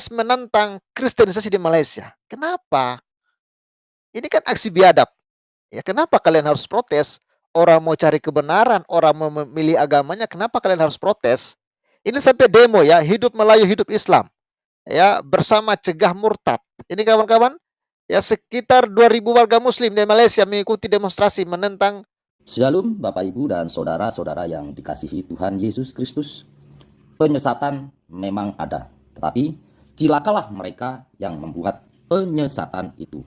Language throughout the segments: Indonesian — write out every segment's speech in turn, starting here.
protes menentang kristenisasi di Malaysia. Kenapa? Ini kan aksi biadab. Ya, kenapa kalian harus protes? Orang mau cari kebenaran, orang mau memilih agamanya, kenapa kalian harus protes? Ini sampai demo ya, hidup Melayu, hidup Islam. Ya, bersama cegah murtad. Ini kawan-kawan, ya sekitar 2.000 warga muslim di Malaysia mengikuti demonstrasi menentang. Shalom Bapak Ibu dan saudara-saudara yang dikasihi Tuhan Yesus Kristus. Penyesatan memang ada, tetapi cilakalah mereka yang membuat penyesatan itu.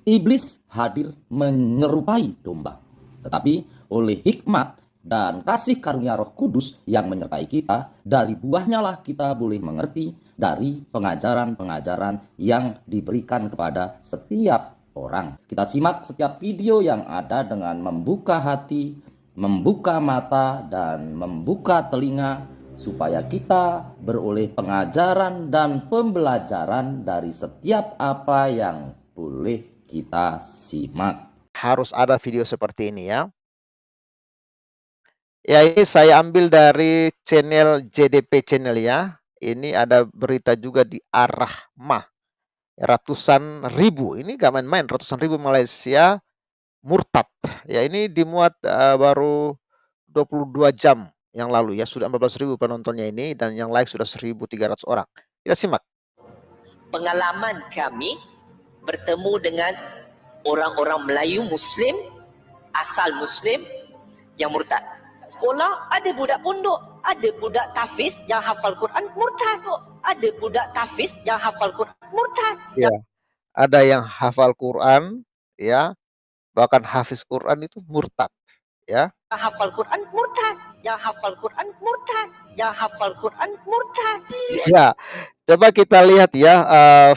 Iblis hadir menyerupai domba, tetapi oleh hikmat dan kasih karunia Roh Kudus yang menyertai kita, dari buahnya lah kita boleh mengerti dari pengajaran-pengajaran yang diberikan kepada setiap orang. Kita simak setiap video yang ada dengan membuka hati, membuka mata, dan membuka telinga, supaya kita beroleh pengajaran dan pembelajaran dari setiap apa yang boleh kita simak. Harus ada video seperti ini ya. Ya, ini saya ambil dari channel JDP channel ya. Ini ada berita juga di Ar-Rahmah. Ratusan ribu, ini gak main-main, ratusan ribu Malaysia murtad. Ya, ini dimuat baru 22 jam yang lalu ya, sudah 14.000 penontonnya ini, dan yang like sudah 1.300 orang. Kita simak. Pengalaman kami bertemu dengan orang-orang Melayu Muslim, asal Muslim yang murtad. Sekolah ada budak pondok, ada budak tafiz yang hafal Quran murtad. Ada budak tafiz yang hafal Quran murtad. Ya, ada yang hafal Quran ya, bahkan hafiz Quran itu murtad ya. Yang hafal Quran murtad, yang hafal Quran murtad, yang hafal Quran murtad. Ya, coba kita lihat ya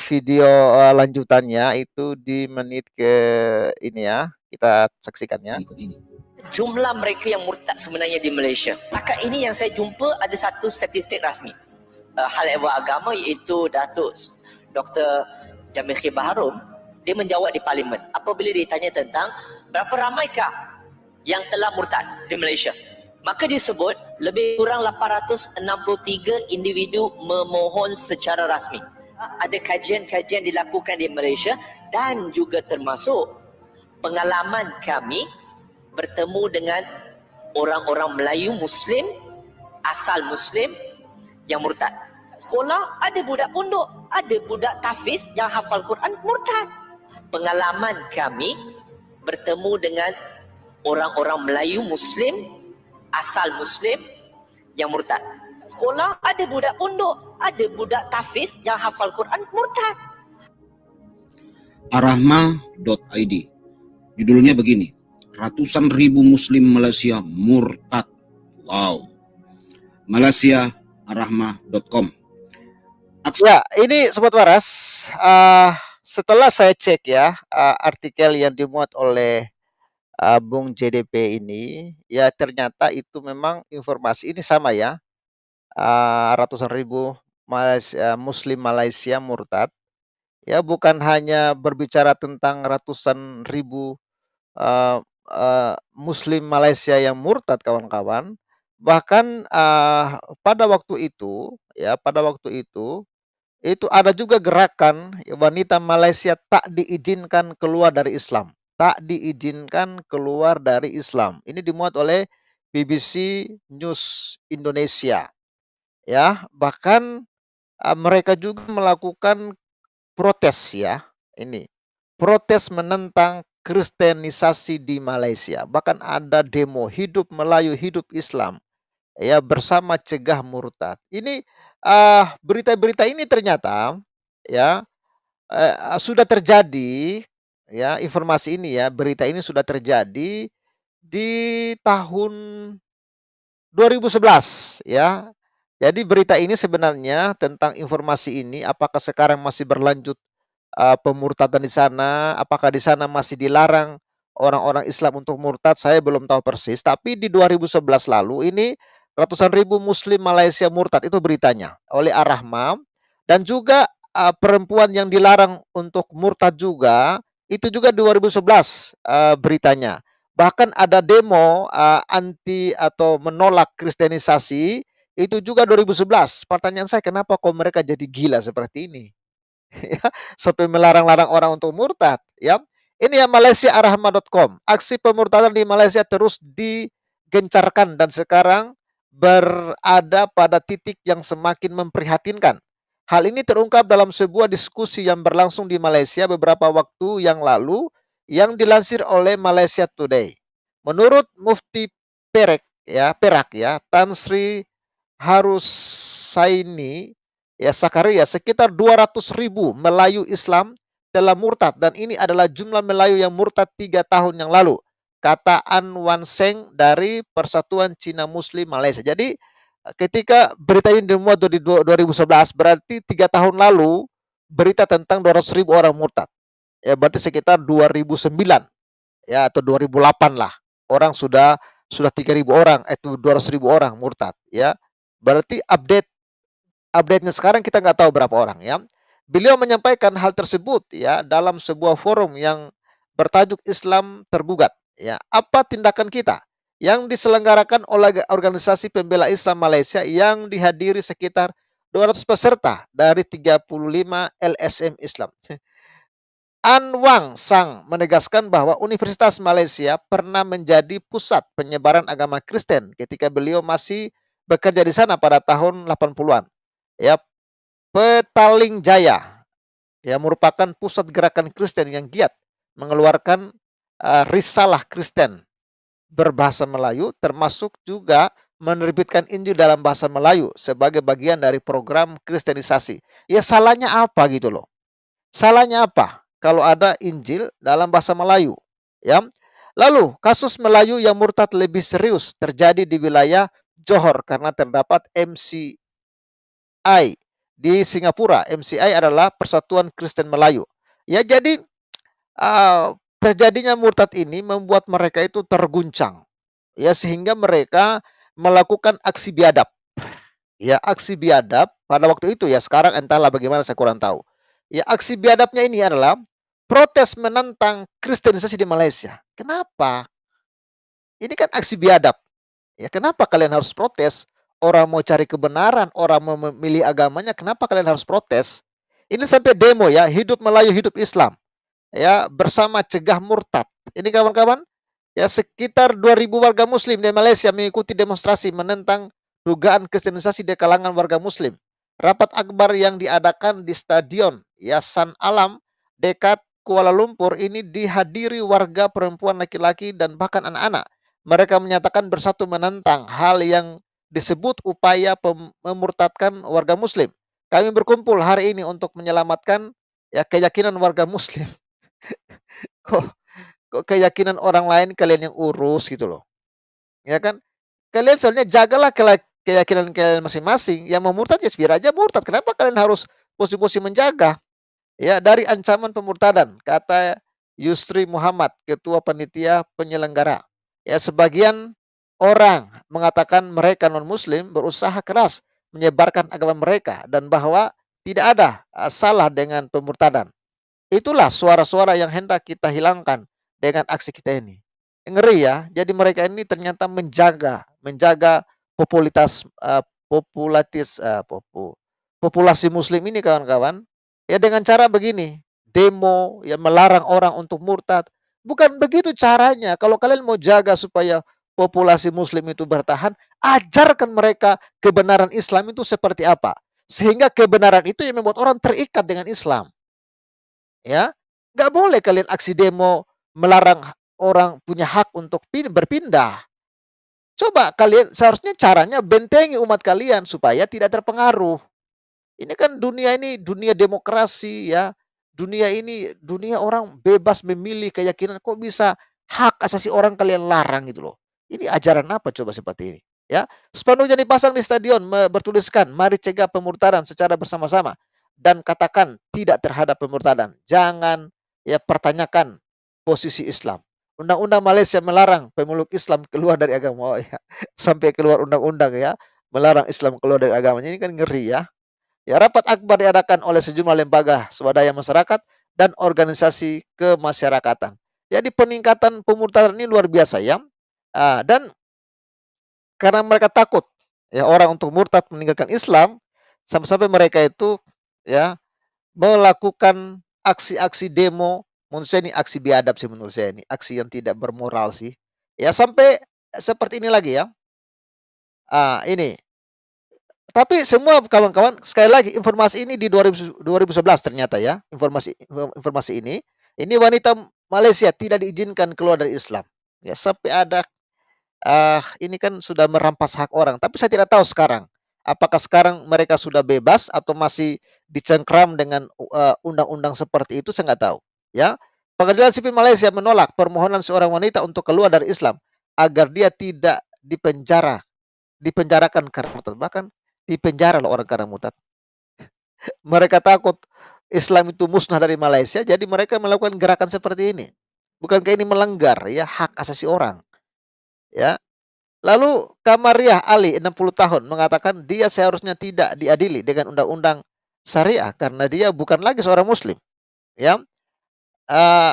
video lanjutannya itu di menit ke ini ya, kita saksikan ya. Jumlah mereka yang murtad sebenarnya di Malaysia. Setakat ini yang saya jumpa ada satu statistik rasmi. Hal ehwal agama iaitu Datuk Dr. Jamil Baharom, dia menjawab di parlimen apabila ditanya tentang berapa ramaikah yang telah murtad di Malaysia. Maka dia sebut lebih kurang 863 individu memohon secara rasmi. Ada kajian-kajian dilakukan di Malaysia dan juga termasuk pengalaman kami bertemu dengan orang-orang Melayu Muslim, asal Muslim yang murtad. Sekolah ada budak pondok, ada budak tafiz yang hafal Quran murtad. Pengalaman kami bertemu dengan orang-orang Melayu Muslim, asal Muslim yang murtad. Sekolah ada budak pondok, ada budak tafiz yang hafal Quran murtad. Ar-Rahmah.id, judulnya begini: ratusan ribu muslim Malaysia murtad. Wow. Malaysia, Ar-Rahmah.com. Ya, ini Sobat Waras, setelah saya cek ya artikel yang dimuat oleh Bung JDP ini, ya ternyata itu memang informasi ini sama ya, ratusan ribu Muslim Malaysia murtad. Ya, bukan hanya berbicara tentang ratusan ribu Muslim Malaysia yang murtad kawan-kawan, bahkan pada waktu itu itu ada juga gerakan wanita Malaysia tak diizinkan keluar dari Islam. Tak diizinkan keluar dari Islam. Ini dimuat oleh BBC News Indonesia. Ya, bahkan mereka juga melakukan protes ya. Ini protes menentang kristenisasi di Malaysia. Bahkan ada demo hidup Melayu, hidup Islam. Ya, bersama cegah murtad. Ini berita-berita ini ternyata ya sudah terjadi ya, informasi ini ya, berita ini sudah terjadi di tahun 2011 ya. Jadi berita ini sebenarnya tentang informasi ini apakah sekarang masih berlanjut pemurtadan di sana, apakah di sana masih dilarang orang-orang Islam untuk murtad, saya belum tahu persis. Tapi di 2011 lalu ini ratusan ribu Muslim Malaysia murtad, itu beritanya oleh Ar-Rahmah. Dan juga perempuan yang dilarang untuk murtad juga, itu juga 2011 beritanya. Bahkan ada demo anti atau menolak kristenisasi Itu juga 2011. Pertanyaan saya, kenapa kok mereka jadi gila seperti ini? Ya, sampai melarang-larang orang untuk murtad, ya. Ini ya malaysiaarahma.com. Aksi pemurtadan di Malaysia terus digencarkan dan sekarang berada pada titik yang semakin memprihatinkan. Hal ini terungkap dalam sebuah diskusi yang berlangsung di Malaysia beberapa waktu yang lalu yang dilansir oleh Malaysia Today. Menurut Mufti Perak Tan Sri Harusaini Sakaria, sekitar 200.000 Melayu Islam telah murtad dan ini adalah jumlah Melayu yang murtad 3 tahun yang lalu, kata An Wan Seng dari Persatuan Cina Muslim Malaysia. Jadi ketika berita ini dimuat di 2011, berarti 3 tahun lalu berita tentang 200.000 orang murtad. Ya, berarti sekitar 2009 ya atau 2008 lah. Orang sudah 3.000 orang, itu 200.000 orang murtad ya. Berarti update-nya sekarang kita nggak tahu berapa orang ya. Beliau menyampaikan hal tersebut ya dalam sebuah forum yang bertajuk Islam Tergugat ya. Apa tindakan kita yang diselenggarakan oleh organisasi pembela Islam Malaysia yang dihadiri sekitar 200 peserta dari 35 LSM Islam. An Wang Sang menegaskan bahwa Universitas Malaysia pernah menjadi pusat penyebaran agama Kristen ketika beliau masih bekerja di sana pada tahun 80-an. Ya, Petaling Jaya ya merupakan pusat gerakan Kristen yang giat mengeluarkan risalah Kristen berbahasa Melayu, termasuk juga menerbitkan Injil dalam bahasa Melayu sebagai bagian dari program kristenisasi. Ya salahnya apa gitu loh? Salahnya apa kalau ada Injil dalam bahasa Melayu? Ya. Lalu, kasus Melayu yang murtad lebih serius terjadi di wilayah Johor karena terdapat MCI di Singapura. MCI adalah Persatuan Kristen Melayu. Ya, jadi terjadinya murtad ini membuat mereka itu terguncang. Ya, sehingga mereka melakukan aksi biadab. Ya, aksi biadab pada waktu itu ya, sekarang entahlah bagaimana saya kurang tahu. Ya, aksi biadabnya ini adalah protes menentang kristenisasi di Malaysia. Kenapa? Ini kan aksi biadab. Ya, kenapa kalian harus protes? Orang mau cari kebenaran, orang mau memilih agamanya, kenapa kalian harus protes? Ini sampai demo ya, hidup Melayu, hidup Islam. Ya, bersama cegah murtad. Ini kawan-kawan, ya sekitar 2.000 warga muslim di Malaysia mengikuti demonstrasi menentang dugaan kristenisasi di kalangan warga muslim. Rapat akbar yang diadakan di Stadion Yayasan Alam dekat Kuala Lumpur ini dihadiri warga perempuan, laki-laki dan bahkan anak-anak. Mereka menyatakan bersatu menentang hal yang disebut upaya memurtadkan warga muslim. Kami berkumpul hari ini untuk menyelamatkan ya keyakinan warga muslim. Kok keyakinan orang lain kalian yang urus gitu loh. Ya kan? Kalian sebenarnya jagalah keyakinan kalian masing-masing. Yang mau murtad ya biar aja murtad. Kenapa kalian harus pusing-pusing menjaga? Ya, dari ancaman pemurtadan, kata Yusri Muhammad, Ketua Panitia Penyelenggara. Ya, sebagian orang mengatakan mereka non-muslim berusaha keras menyebarkan agama mereka dan bahwa tidak ada salah dengan pemurtadan. Itulah suara-suara yang hendak kita hilangkan dengan aksi kita ini. Ngeri ya. Jadi mereka ini ternyata menjaga populasi muslim ini kawan-kawan. Ya dengan cara begini, demo, ya melarang orang untuk murtad. Bukan begitu caranya. Kalau kalian mau jaga supaya populasi muslim itu bertahan, ajarkan mereka kebenaran Islam itu seperti apa. Sehingga kebenaran itu yang membuat orang terikat dengan Islam. Ya, nggak boleh kalian aksi demo melarang orang punya hak untuk berpindah. Coba kalian seharusnya caranya bentengi umat kalian supaya tidak terpengaruh. Ini kan dunia ini dunia demokrasi ya. Dunia ini dunia orang bebas memilih keyakinan. Kok bisa hak asasi orang kalian larang gitu loh. Ini ajaran apa coba seperti ini? Ya, spanduk yang dipasang di stadion bertuliskan, mari cegah pemurtadan secara bersama-sama dan katakan tidak terhadap pemurtadan. Jangan ya pertanyakan posisi Islam. Undang-undang Malaysia melarang pemeluk Islam keluar dari agama. Oh, ya. Sampai keluar undang-undang ya, melarang Islam keluar dari agamanya. Ini kan ngeri ya. Ya, rapat akbar diadakan oleh sejumlah lembaga swadaya masyarakat dan organisasi kemasyarakatan. Jadi peningkatan pemurtadan ini luar biasa ya. Dan karena mereka takut ya orang untuk murtad meninggalkan Islam, sampai-sampai mereka itu ya melakukan aksi-aksi demo. Menurut saya ini aksi biadab sih, menurut saya ini aksi yang tidak bermoral sih. Ya sampai seperti ini lagi ya. Ini. Tapi semua kawan-kawan, sekali lagi informasi ini di 2011 ternyata ya, informasi ini wanita Malaysia tidak diizinkan keluar dari Islam. Ya sampai ada ini kan sudah merampas hak orang, tapi saya tidak tahu sekarang. Apakah sekarang mereka sudah bebas atau masih dicengkram dengan undang-undang seperti itu, saya nggak tahu. Ya, Pengadilan Sipil Malaysia menolak permohonan seorang wanita untuk keluar dari Islam agar dia tidak dipenjarakan karena murtad. Bahkan dipenjara loh orang karena murtad. Mereka takut Islam itu musnah dari Malaysia, jadi mereka melakukan gerakan seperti ini. Bukankah ini melanggar ya hak asasi orang? Ya, lalu Kamariah Ali 60 tahun mengatakan dia seharusnya tidak diadili dengan undang-undang syariah karena dia bukan lagi seorang muslim. Ya,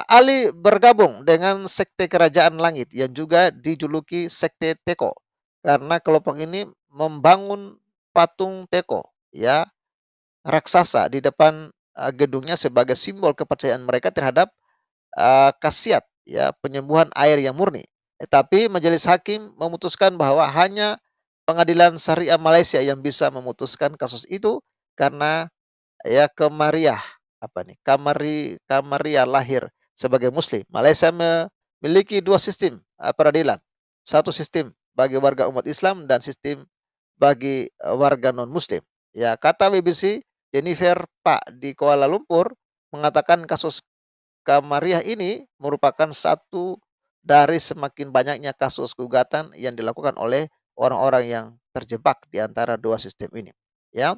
Ali bergabung dengan sekte Kerajaan Langit yang juga dijuluki sekte Teko karena kelompok ini membangun patung Teko ya raksasa di depan gedungnya sebagai simbol kepercayaan mereka terhadap khasiat ya penyembuhan air yang murni. Tetapi majelis hakim memutuskan bahwa hanya pengadilan syariah Malaysia yang bisa memutuskan kasus itu karena ya Kamariah Kamariah lahir sebagai muslim. Malaysia memiliki dua sistem peradilan. Satu sistem bagi warga umat Islam dan sistem bagi warga non muslim. Ya, kata BBC Jennifer Pak di Kuala Lumpur mengatakan kasus Kamariah ini merupakan satu dari semakin banyaknya kasus gugatan yang dilakukan oleh orang-orang yang terjebak di antara dua sistem ini. Ya,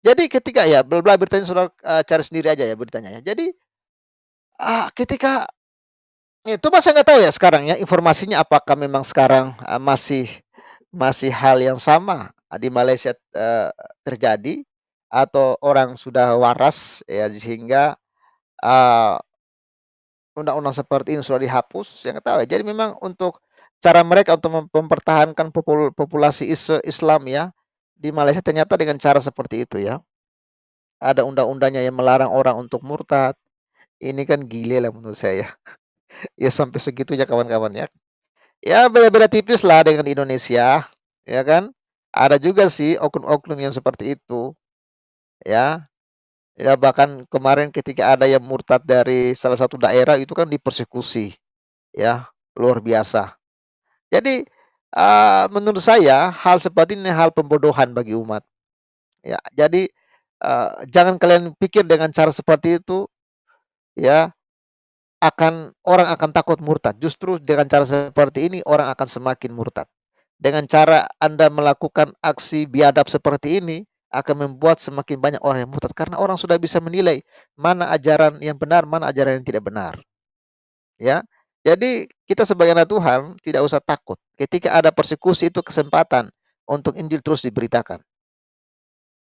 jadi ketika ya beritanya saudara cari sendiri aja ya beritanya ya. Jadi ketika itu saya nggak tahu ya sekarang ya informasinya apakah memang sekarang masih hal yang sama di Malaysia terjadi atau orang sudah waras ya sehingga uh, undang-undang seperti ini sudah dihapus, ya nggak tahu ya. Jadi memang untuk cara mereka untuk mempertahankan populasi Islam ya di Malaysia ternyata dengan cara seperti itu ya. Ada undang-undangnya yang melarang orang untuk murtad. Ini kan gile lah menurut saya. Ya sampai segitunya kawan-kawan ya. Ya beda-beda tipis lah dengan Indonesia, ya kan? Ada juga sih oknum-oknum yang seperti itu, ya. Ya bahkan kemarin ketika ada yang murtad dari salah satu daerah itu kan dipersekusi. Ya, luar biasa. Jadi, menurut saya hal seperti ini hal pembodohan bagi umat. Ya, jadi, jangan kalian pikir dengan cara seperti itu, ya, orang akan takut murtad. Justru dengan cara seperti ini orang akan semakin murtad. Dengan cara Anda melakukan aksi biadab seperti ini akan membuat semakin banyak orang yang murtad karena orang sudah bisa menilai mana ajaran yang benar, mana ajaran yang tidak benar. Ya. Jadi kita sebagai anak Tuhan tidak usah takut. Ketika ada persekusi itu kesempatan untuk Injil terus diberitakan.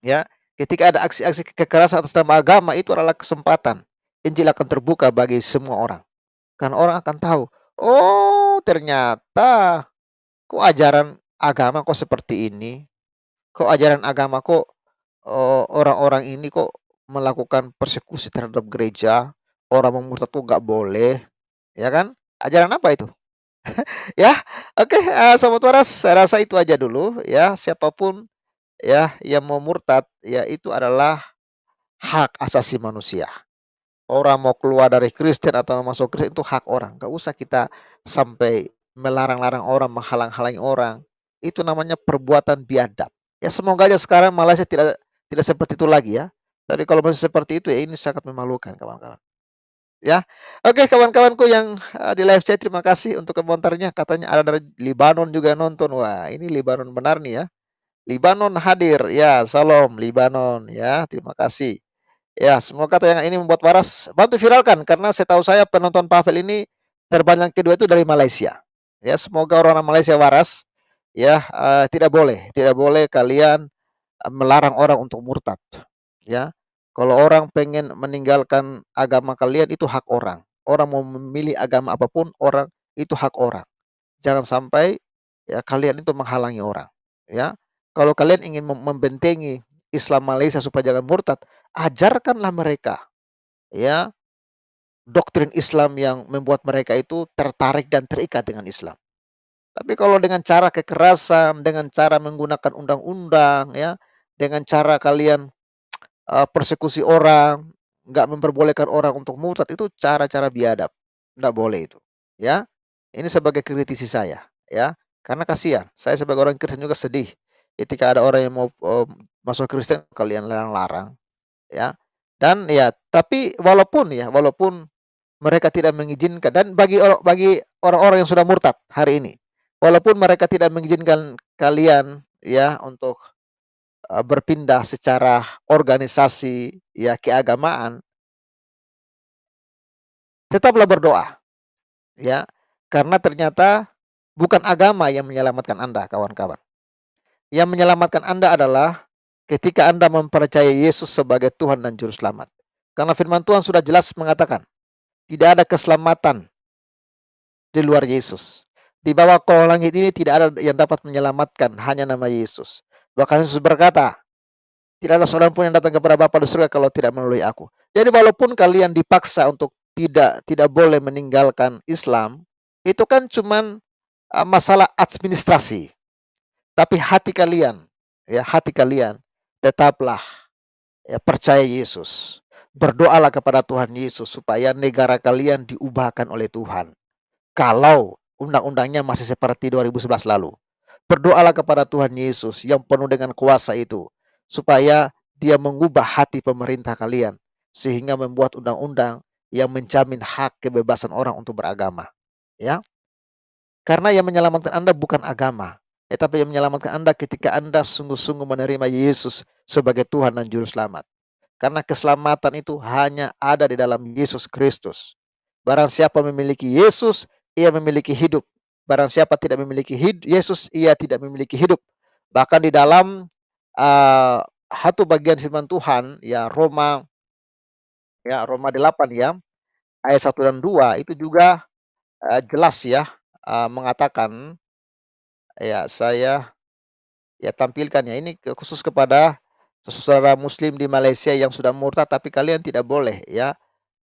Ya. Ketika ada aksi-aksi kekerasan atas nama agama itu adalah kesempatan. Injil akan terbuka bagi semua orang. Karena orang akan tahu, oh ternyata kok ajaran agama kok seperti ini. Kok ajaran agama kok orang-orang ini kok melakukan persekusi terhadap gereja. Orang murtad tuh nggak boleh. Ya kan? Ajaran apa itu? Ya, oke, Sobat Waras, saya rasa itu aja dulu ya. Siapapun ya yang mau murtad, ya itu adalah hak asasi manusia. Orang mau keluar dari Kristen atau masuk Kristen itu hak orang. Nggak usah kita sampai melarang-larang orang, menghalang-halangi orang. Itu namanya perbuatan biadab. Ya semoga aja sekarang Malaysia tidak seperti itu lagi ya. Tapi kalau masih seperti itu ya ini sangat memalukan kawan-kawan. Ya. Oke kawan-kawanku yang, di live chat terima kasih untuk komentarnya, katanya ada dari Libanon juga nonton. Wah, ini Libanon benar nih ya. Libanon hadir, ya salam Libanon ya, terima kasih. Ya, semoga tayangan ini membuat waras, bantu viralkan karena setahu saya penonton Pavel ini terbanyak kedua itu dari Malaysia. Ya, semoga orang-orang Malaysia waras ya, tidak boleh kalian, melarang orang untuk murtad, ya. Kalau orang pengen meninggalkan agama kalian itu hak orang. Orang mau memilih agama apapun orang itu hak orang. Jangan sampai ya kalian itu menghalangi orang, ya. Kalau kalian ingin membentengi Islam Malaysia supaya jangan murtad, ajarkanlah mereka, ya, doktrin Islam yang membuat mereka itu tertarik dan terikat dengan Islam. Tapi kalau dengan cara kekerasan, dengan cara menggunakan undang-undang, ya, dengan cara kalian persekusi orang, nggak memperbolehkan orang untuk murtad, itu cara-cara biadab. Nggak boleh itu, ya. Ini sebagai kritisi saya, ya. Karena kasihan, saya sebagai orang Kristen juga sedih ketika ada orang yang mau masuk Kristen kalian larang-larang, ya. Dan ya, tapi walaupun mereka tidak mengizinkan, dan bagi orang-orang yang sudah murtad hari ini, walaupun mereka tidak mengizinkan kalian, ya, untuk berpindah secara organisasi, ya, keagamaan, tetaplah berdoa, ya. Karena ternyata bukan agama yang menyelamatkan Anda, kawan-kawan. Yang menyelamatkan Anda adalah ketika Anda mempercayai Yesus sebagai Tuhan dan Juru Selamat. Karena firman Tuhan sudah jelas mengatakan, tidak ada keselamatan di luar Yesus. Di bawah kolong langit ini tidak ada yang dapat menyelamatkan, hanya nama Yesus. Bahkan Yesus berkata, tidak ada seorang pun yang datang kepada Bapa di surga kalau tidak melalui aku. Jadi walaupun kalian dipaksa untuk tidak boleh meninggalkan Islam, itu kan cuman masalah administrasi. Tapi hati kalian tetaplah, ya, percaya Yesus. Berdoalah kepada Tuhan Yesus supaya negara kalian diubahkan oleh Tuhan. Kalau undang-undangnya masih seperti 2011 lalu, berdoalah kepada Tuhan Yesus yang penuh dengan kuasa itu, supaya Dia mengubah hati pemerintah kalian, sehingga membuat undang-undang yang menjamin hak kebebasan orang untuk beragama, ya. Karena yang menyelamatkan Anda bukan agama, tetapi yang menyelamatkan Anda ketika Anda sungguh-sungguh menerima Yesus sebagai Tuhan dan Juru Selamat. Karena keselamatan itu hanya ada di dalam Yesus Kristus. Barang siapa memiliki Yesus, ia memiliki hidup. Barang siapa tidak memiliki Yesus, ia tidak memiliki hidup. Bahkan di dalam satu bagian firman Tuhan, ya, Roma 8, ya, ayat 1 dan 2 itu juga jelas, ya, mengatakan, ya, saya ya tampilkan, ya, ini khusus kepada saudara muslim di Malaysia yang sudah murtad tapi kalian tidak boleh, ya,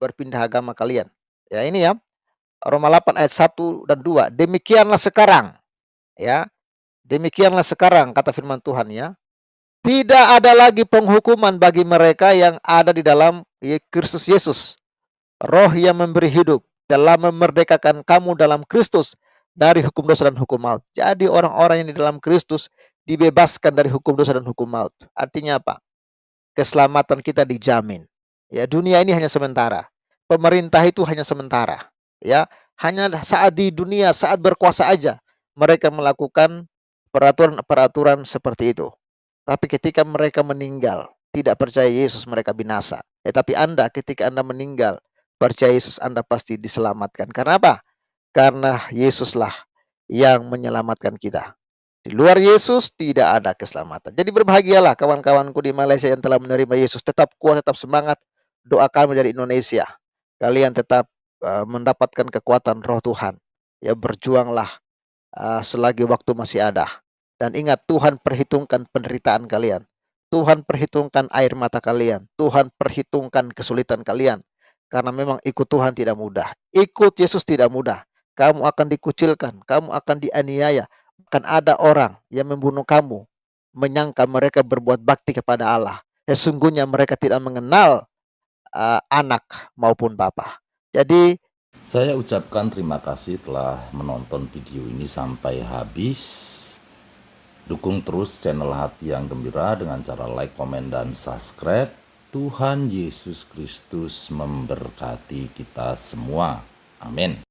berpindah agama kalian. Ya, ini, ya, Roma 8 ayat 1 dan 2. Demikianlah sekarang, ya. Demikianlah sekarang kata firman Tuhan, ya. Tidak ada lagi penghukuman bagi mereka yang ada di dalam Kristus Yesus. Roh yang memberi hidup telah memerdekakan kamu dalam Kristus dari hukum dosa dan hukum maut. Jadi orang-orang yang di dalam Kristus dibebaskan dari hukum dosa dan hukum maut. Artinya apa? Keselamatan kita dijamin. Ya, dunia ini hanya sementara. Pemerintah itu hanya sementara. Ya, hanya saat di dunia, saat berkuasa aja mereka melakukan peraturan-peraturan seperti itu. Tapi ketika mereka meninggal, tidak percaya Yesus, mereka binasa. Tetapi Anda, ketika Anda meninggal, percaya Yesus, Anda pasti diselamatkan. Karena apa? Karena Yesuslah yang menyelamatkan kita. Di luar Yesus tidak ada keselamatan. Jadi berbahagialah kawan-kawanku di Malaysia yang telah menerima Yesus. Tetap kuat, tetap semangat. Doa kami dari Indonesia. Kalian tetap mendapatkan kekuatan Roh Tuhan. Ya, berjuanglah selagi waktu masih ada. Dan ingat, Tuhan perhitungkan penderitaan kalian. Tuhan perhitungkan air mata kalian. Tuhan perhitungkan kesulitan kalian. Karena memang ikut Tuhan tidak mudah. Ikut Yesus tidak mudah. Kamu akan dikucilkan. Kamu akan dianiaya. Bahkan ada orang yang membunuh kamu, menyangka mereka berbuat bakti kepada Allah. Sesungguhnya mereka tidak mengenal anak maupun bapa. Jadi Saya ucapkan terima kasih telah menonton video ini sampai habis. Dukung terus channel Hati yang Gembira dengan cara like, komen, dan subscribe. Tuhan Yesus Kristus memberkati kita semua. Amin.